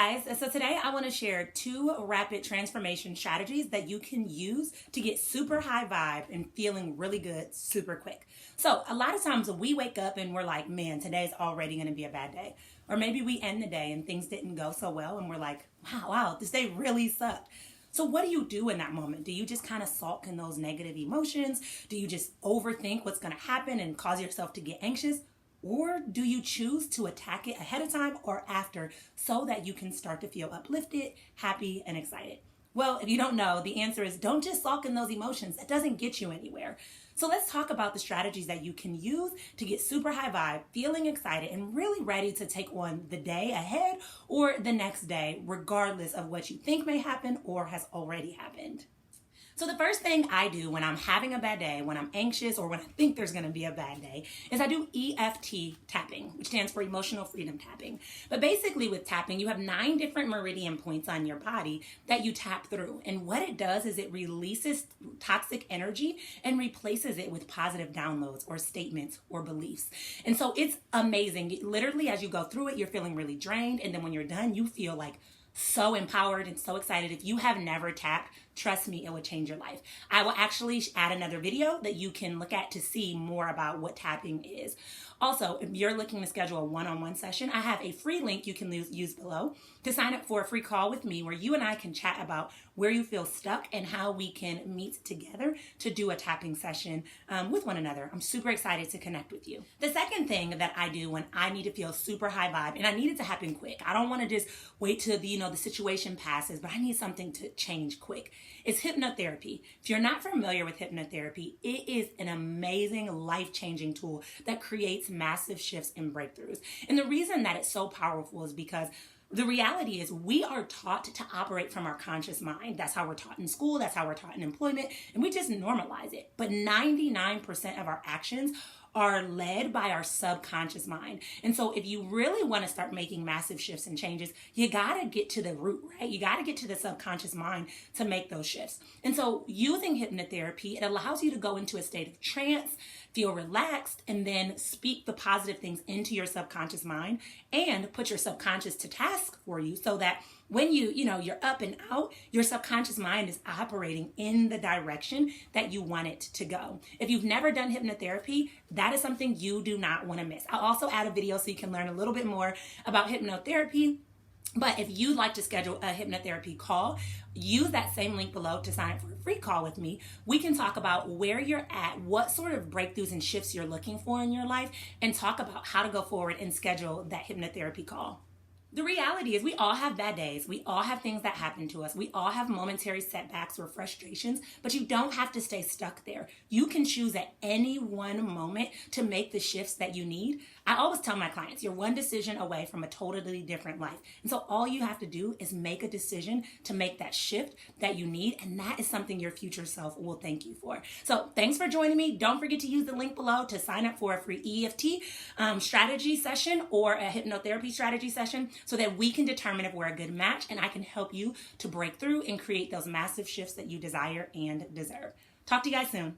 guys, so today I want to share 2 rapid transformation strategies that you can use to get super high vibe and feeling really good super quick. So a lot of times we wake up and we're like, man, today's already going to be a bad day. Or maybe we end the day and things didn't go so well and we're like, wow, this day really sucked. So what do you do in that moment? Do you just kind of sulk in those negative emotions? Do you just overthink what's going to happen and cause yourself to get anxious? Or do you choose to attack it ahead of time or after so that you can start to feel uplifted, happy, and excited? Well, if you don't know, the answer is don't just sulk in those emotions. That doesn't get you anywhere. So let's talk about the strategies that you can use to get super high vibe, feeling excited, and really ready to take on the day ahead or the next day, regardless of what you think may happen or has already happened. So the first thing I do when I'm having a bad day, when I'm anxious, or when I think there's going to be a bad day, is I do EFT tapping, which stands for emotional freedom tapping. But basically with tapping, you have 9 different meridian points on your body that you tap through. And what it does is it releases toxic energy and replaces it with positive downloads or statements or beliefs. And so it's amazing. Literally, as you go through it, you're feeling really drained. And then when you're done, you feel like so empowered and so excited. If you have never tapped, trust me, it would change your life. I will actually add another video that you can look at to see more about what tapping is. Also, if you're looking to schedule a one-on-one session, I have a free link you can use below to sign up for a free call with me where you and I can chat about where you feel stuck and how we can meet together to do a tapping session with one another. I'm super excited to connect with you. The second thing that I do when I need to feel super high vibe, and I need it to happen quick. I don't want to just wait till the situation passes, but I need something to change quick. It's hypnotherapy. If you're not familiar with hypnotherapy, it is an amazing life-changing tool that creates massive shifts and breakthroughs. And the reason that it's so powerful is because the reality is we are taught to operate from our conscious mind. That's how we're taught in school. That's how we're taught in employment. And we just normalize it. But 99% of our actions are led by our subconscious mind. And so if you really want to start making massive shifts and changes, you got to get to the root, right? You got to get to the subconscious mind to make those shifts. And so using hypnotherapy, it allows you to go into a state of trance, feel relaxed, and then speak the positive things into your subconscious mind and put your subconscious to task for you so that when you're up and out, your subconscious mind is operating in the direction that you want it to go. If you've never done hypnotherapy, that is something you do not want to miss. I'll also add a video so you can learn a little bit more about hypnotherapy. But if you'd like to schedule a hypnotherapy call, use that same link below to sign up for a free call with me. We can talk about where you're at, what sort of breakthroughs and shifts you're looking for in your life, and talk about how to go forward and schedule that hypnotherapy call. The reality is we all have bad days. We all have things that happen to us. We all have momentary setbacks or frustrations, but you don't have to stay stuck there. You can choose at any one moment to make the shifts that you need. I always tell my clients, you're one decision away from a totally different life. And so all you have to do is make a decision to make that shift that you need. And that is something your future self will thank you for. So thanks for joining me. Don't forget to use the link below to sign up for a free EFT strategy session or a hypnotherapy strategy session so that we can determine if we're a good match and I can help you to break through and create those massive shifts that you desire and deserve. Talk to you guys soon.